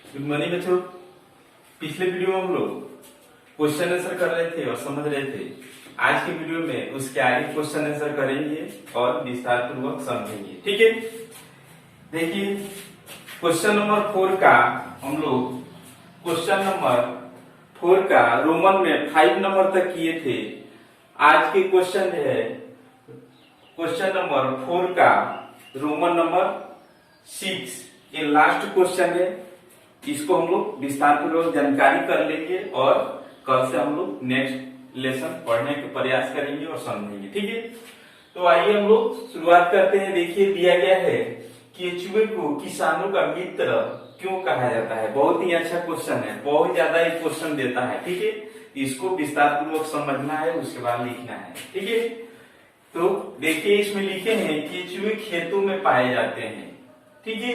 Good morning बच्चों। पिछले video में हम लोग क्वेश्चन आंसर कर रहे थे और समझ रहे थे। आज के वीडियो में उसके आगे क्वेश्चन आंसर करेंगे और विस्तार पूर्वक समझेंगे। ठीक है, देखिए क्वेश्चन नंबर 4 का हम लोग क्वेश्चन नंबर 4 का रोमन में 5 नंबर तक किए थे। आज के क्वेश्चन है क्वेश्चन नंबर 4 का रोमन नंबर 6, ये लास्ट क्वेश्चन है। इसको हम लोग विस्तार पूर्वक जानकारी कर लेंगे और कल से हम लोग नेक्स्ट लेसन पढ़ने का प्रयास करेंगे और समझेंगे। ठीक है, तो आइए हम लोग शुरुआत करते हैं। देखिए दिया गया है कि केचुए को किसानों का मित्र क्यों कहा जाता है। बहुत ही अच्छा क्वेश्चन है, बहुत ज्यादा ये क्वेश्चन देता है। ठीक है, इसको विस्तार पूर्वक समझना है, उसके बाद लिखना है। ठीक है, तो देखिए इसमें लिखे हैं केचुए खेतों में पाए जाते हैं। ठीक है,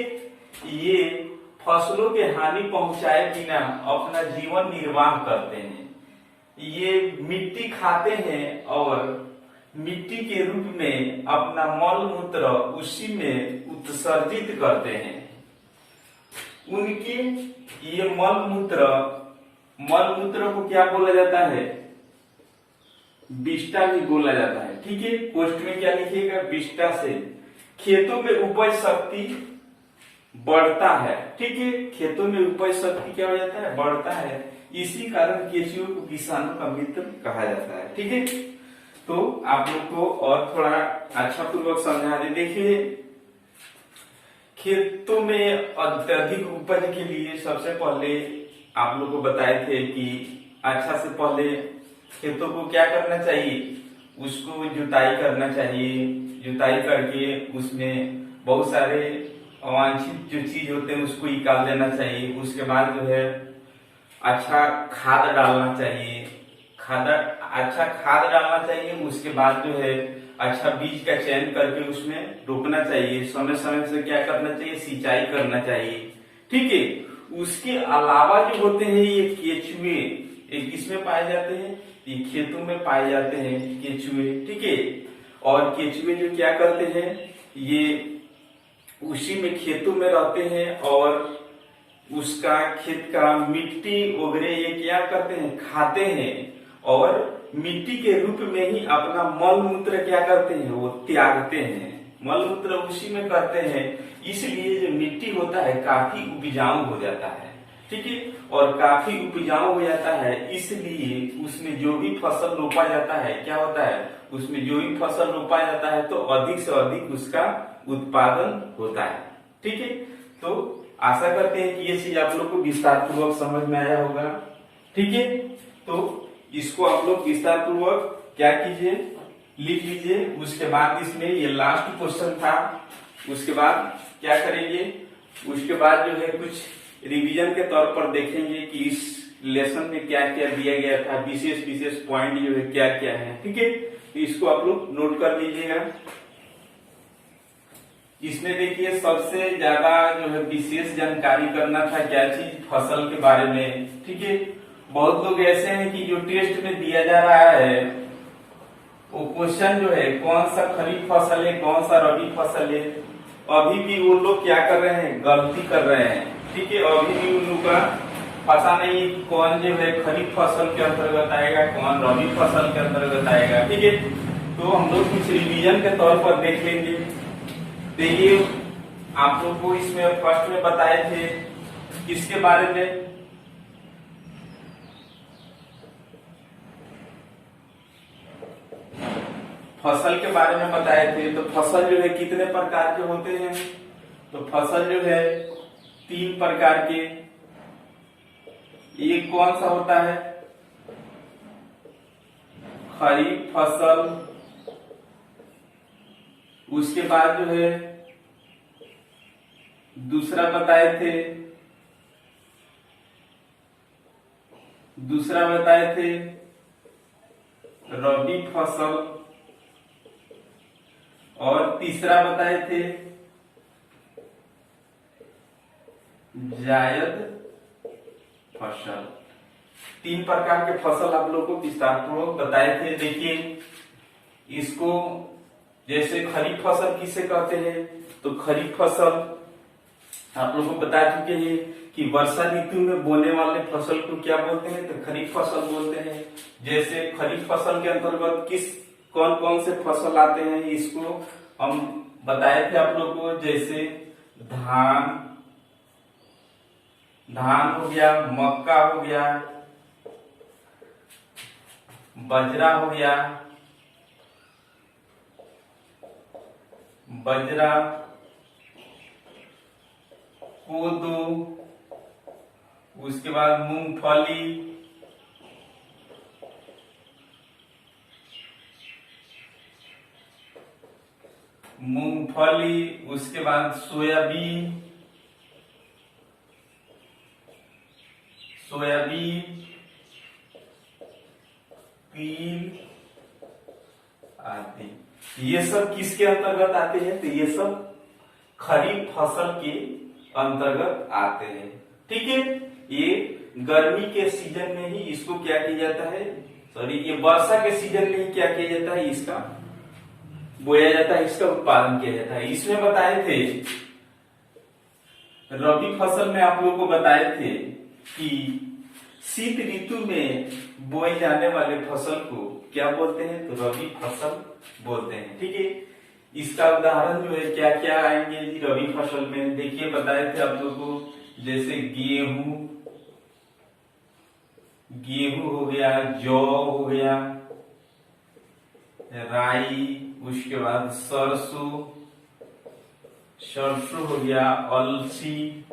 ये फसलों के हानि पहुंचाए बिना अपना जीवन निर्वाह करते हैं। ये मिट्टी खाते हैं और मिट्टी के रूप में अपना मल मूत्र उसी में उत्सर्जित करते हैं। उनके ये मल मूत्र को क्या बोला जाता है? विष्टा भी बोला जाता है। ठीक है, पोस्ट में क्या लिखिएगा? विष्टा से खेतों में उपज शक्ति बढ़ता है। ठीक है, खेतों में उपज शक्ति क्या हो जाता है? बढ़ता है। इसी कारण केचुए को किसानों का मित्र कहा जाता है। ठीक है, तो आप लोग को और थोड़ा अच्छा पूर्वक समझा दे। देखिए खेतों में अत्यधिक उपज के लिए सबसे पहले आप लोग को बताए थे कि अच्छा से पहले खेतों को क्या करना चाहिए? उसको जुताई करना चाहिए। जुताई करके उसमें बहुत सारे अवांछित जो चीज होते हैं उसको निकाल देना चाहिए। उसके बाद जो है अच्छा खाद डालना चाहिए। अच्छा खाद डालना चाहिए। उसके बाद जो है अच्छा बीज का चयन करके उसमें रोपना चाहिए। समय समय से क्या करना चाहिए? सिंचाई करना चाहिए। ठीक है, उसके अलावा जो होते हैं ये केचुए, ये किसमें पाए जाते हैं? ये खेतों में पाए जाते हैं केचुए। ठीक है, और केचुए जो क्या करते हैं, ये उसी में खेतों में रहते हैं और उसका खेत का मिट्टी वगैरह ये क्या करते हैं? खाते हैं और मिट्टी के रूप में ही अपना मल मूत्र क्या करते हैं? वो त्यागते हैं। मल मूत्र उसी में करते हैं। इसलिए जो मिट्टी होता है काफी उपजाऊ हो जाता है। ठीक है, और काफी उपजाऊ हो जाता है, इसलिए उसमें जो भी फसल रोपा जाता है क्या होता है? उसमें जो भी फसल रोपा जाता है तो अधिक से अधिक उसका उत्पादन होता है। ठीक है, तो आशा करते हैं कि ये चीज आप लोग को विस्तार पूर्वक समझ में आया होगा। ठीक है, तो इसको आप लोग विस्तार पूर्वक क्या कीजिए? लिख लीजिए। उसके बाद इसमें ये लास्ट क्वेश्चन था। उसके बाद क्या करेंगे? उसके बाद जो है कुछ रिवीजन के तौर पर देखेंगे कि इस लेसन में क्या क्या दिया गया था, विशेष पॉइंट जो है क्या क्या है। ठीक है, तो इसको आप लोग नोट कर लीजिएगा। इसमें देखिए सबसे ज्यादा जो है विशेष जानकारी करना था क्या चीज? फसल के बारे में। ठीक है, बहुत लोग ऐसे हैं कि जो टेस्ट में दिया जा रहा है वो क्वेश्चन जो है कौन सा खरीफ फसल है, कौन सा रबी फसल है, अभी भी वो लोग क्या कर रहे हैं? गलती कर रहे हैं। ठीक है, अभी भी उन लोग का पता नहीं है कि कौन जो है खरीफ फसल के अंतर्गत आएगा, कौन रबी फसल के अंतर्गत आएगा। ठीक है, तो हम लोग कुछ रिवीजन के तौर पर देख लेंगे। देखिए आप लोग को इसमें फर्स्ट में बताए थे किसके बारे में? फसल के बारे में बताए थे। तो फसल जो है कितने प्रकार के होते हैं? तो फसल जो है 3 प्रकार के। एक कौन सा होता है? खरीफ फसल। उसके बाद जो है दूसरा बताए थे रबी फसल और तीसरा बताए थे जायद फसल। 3 प्रकार के फसल आप लोगों को विस्तार पूर्वक बताए थे। देखिए इसको जैसे खरीफ फसल किसे कहते हैं? तो खरीफ फसल आप लोगों को बता चुके हैं कि वर्षा ऋतु में बोने वाले फसल को क्या बोलते हैं, तो खरीफ फसल बोलते हैं। जैसे खरीफ फसल के अंतर्गत किस कौन कौन से फसल आते हैं इसको हम बताए थे आप लोग को। जैसे धान हो गया, मक्का हो गया, बाजरा हो गया, कोदो, उसके बाद मूंगफली, उसके बाद सोयाबीन, तिल आदि। ये सब किसके अंतर्गत आते हैं, तो ये सब खरीफ फसल के अंतर्गत आते हैं। ठीक है, ये गर्मी के सीजन में ही इसको क्या किया जाता है, ये वर्षा के सीजन में ही क्या किया जाता है, इसका बोया जाता है, इसका उत्पादन किया जाता है। इसमें बताए थे रबी फसल में आप लोगों को बताए थे कि शीत ऋतु में बोए जाने वाले फसल को क्या बोलते हैं, तो रबी फसल बोलते हैं। ठीक है, इसका उदाहरण जो है क्या क्या आएंगे जी रबी फसल में, देखिए बताए थे आप लोगों को। जैसे गेहूं हो गया, जौ हो गया, राई, उसके बाद सरसों हो गया, अलसी,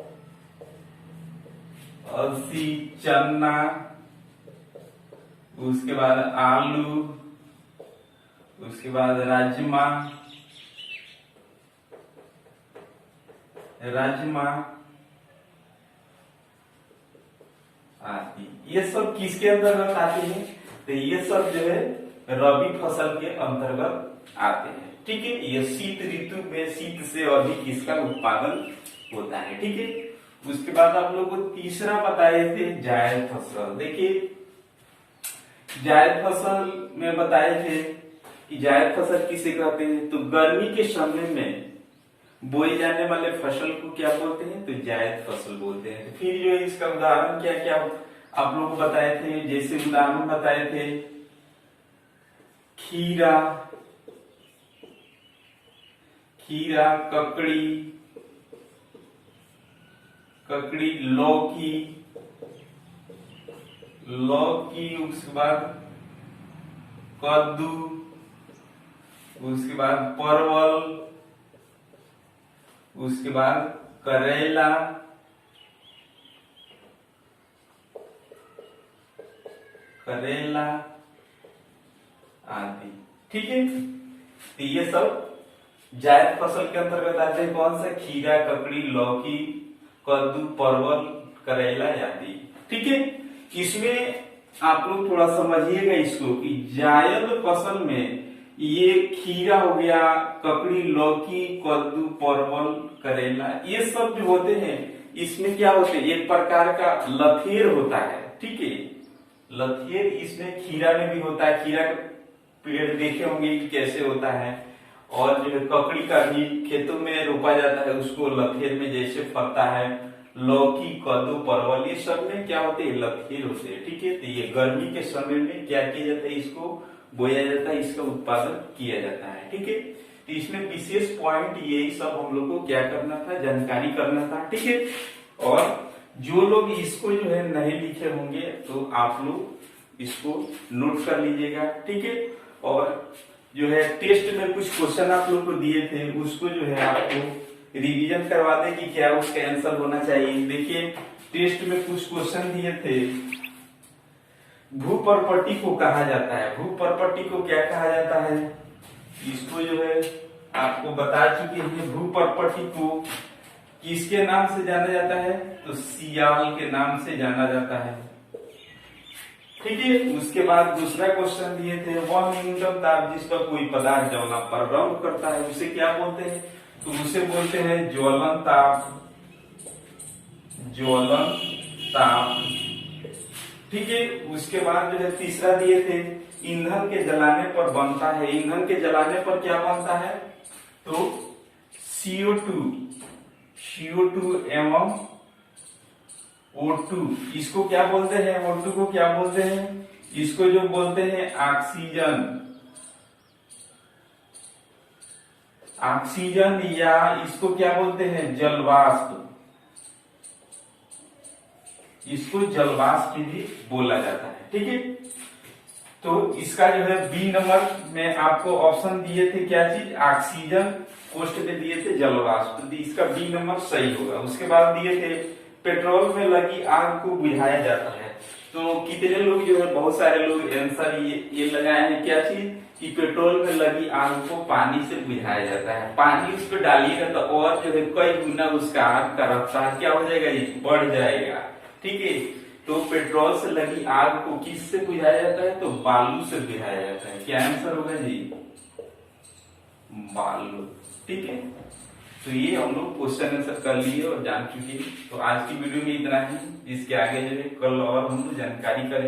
चना, उसके बाद आलू, उसके बाद राजमा आदि। ये सब किसके अंतर्गत आते हैं, तो ये सब जो है रबी फसल के अंतर्गत आते हैं। ठीक है, ये शीत ऋतु में शीत से अधिक इसका उत्पादन होता है। ठीक है, उसके बाद आप लोगों को तीसरा बताए थे जायद फसल। देखिए जायद फसल में बताए थे कि जायद फसल किसे कहते हैं, तो गर्मी के समय में बोए जाने वाले फसल को क्या बोलते हैं, तो जायद फसल बोलते हैं। तो फिर जो है इसका उदाहरण क्या क्या आप लोग को बताए थे। जैसे उदाहरण बताए थे खीरा, ककड़ी, लौकी, उसके बाद कद्दू, उसके बाद परवल, उसके बाद करेला, आदि। ठीक है, तो ये सब जायद फसल के अंतर्गत आते हैं। कौन सा, खीरा, ककड़ी, लौकी, कद्दू, परवल, करेला आदि। ठीक है, इसमें आप लोग थोड़ा समझिएगा इसको कि जायद फसल में ये खीरा हो गया, ककड़ी, लौकी, कद्दू, परवल, करेला, ये सब जो होते हैं इसमें क्या होते हैं, एक प्रकार का लथेर होता है। ठीक है, लथेर इसमें खीरा में भी होता है। खीरा का पेड़ देखे होंगे कि कैसे होता है, और जो है ककड़ी का भी खेतों में रोपा जाता है, उसको लथेर में जैसे फलता है। लौकी, कद्दू, परवल, ये सब में क्या होते हैं, लथेर होते हैं। ठीक है, तो ये गर्मी के समय में क्या किया जाता है, इसको बोया जाता है, इसका उत्पादन किया जाता है। ठीक है, तो इसमें विशेष पॉइंट यही सब हम लोग को क्या करना था, जानकारी करना था। ठीक है, और जो लोग इसको जो है नहीं लिखे होंगे तो आप लोग इसको नोट कर लीजिएगा। ठीक है, और जो है टेस्ट में कुछ क्वेश्चन आप लोग को दिए थे, उसको जो है आपको रिवीजन करवा दें कि क्या उसका आंसर होना चाहिए। देखिए टेस्ट में कुछ क्वेश्चन दिए थे। भूपर्पट्टी को कहा जाता है, भूपर्पट्टी को क्या कहा जाता है, इसको जो है आपको बता चुके हैं। भूपर्पट्टी को किसके नाम से जाना जाता है, तो सियाल के नाम से जाना जाता है। ठीक है, उसके बाद दूसरा क्वेश्चन दिए थे, वह न्यूनतम ताप जिस पर कोई पदार्थ जलना प्रारंभ करता है उसे क्या बोलते हैं, तो उसे बोलते हैं ज्वलन ताप, ज्वलन ताप। ठीक है, उसके बाद जो है तीसरा दिए थे, ईंधन के जलाने पर बनता है, ईंधन के जलाने पर क्या बनता है, तो CO2 एवं O2, इसको क्या बोलते हैं? O2 को क्या बोलते हैं? इसको जो बोलते हैं ऑक्सीजन, ऑक्सीजन, या इसको क्या बोलते हैं? जलवाष्प। इसको जलवाष्प भी बोला जाता है, ठीक है। तो इसका जो है बी नंबर में आपको ऑप्शन दिए थे क्या चीज? ऑक्सीजन, पोस्ट पे दिए थे जलवाष्प, तो इसका बी नंबर सही होगा। उसके बाद दिए थे पेट्रोल में लगी आग को बुझाया जाता है। तो कितने लोग जो है, बहुत सारे लोग आंसर ये लगाए हैं क्या चीज कि पेट्रोल में लगी आग को पानी से बुझाया जाता है। पानी उस पर डालिएगा तो और जो है कई गुना उसका आग का रफ्तार क्या हो जाएगा? ये बढ़ जाएगा, ठीक है। तो पेट्रोल से लगी आग को किससे बुझाया जाता है? तो बालू से बुझाया जाता है। क्या आंसर होगा जी? बालू, ठीक है। तो ये हम लोग क्वेश्चन आंसर कर लिए और जान चुके हैं। तो आज की वीडियो में इतना ही। इसके आगे जो है कल और हम लोग जानकारी करेंगे।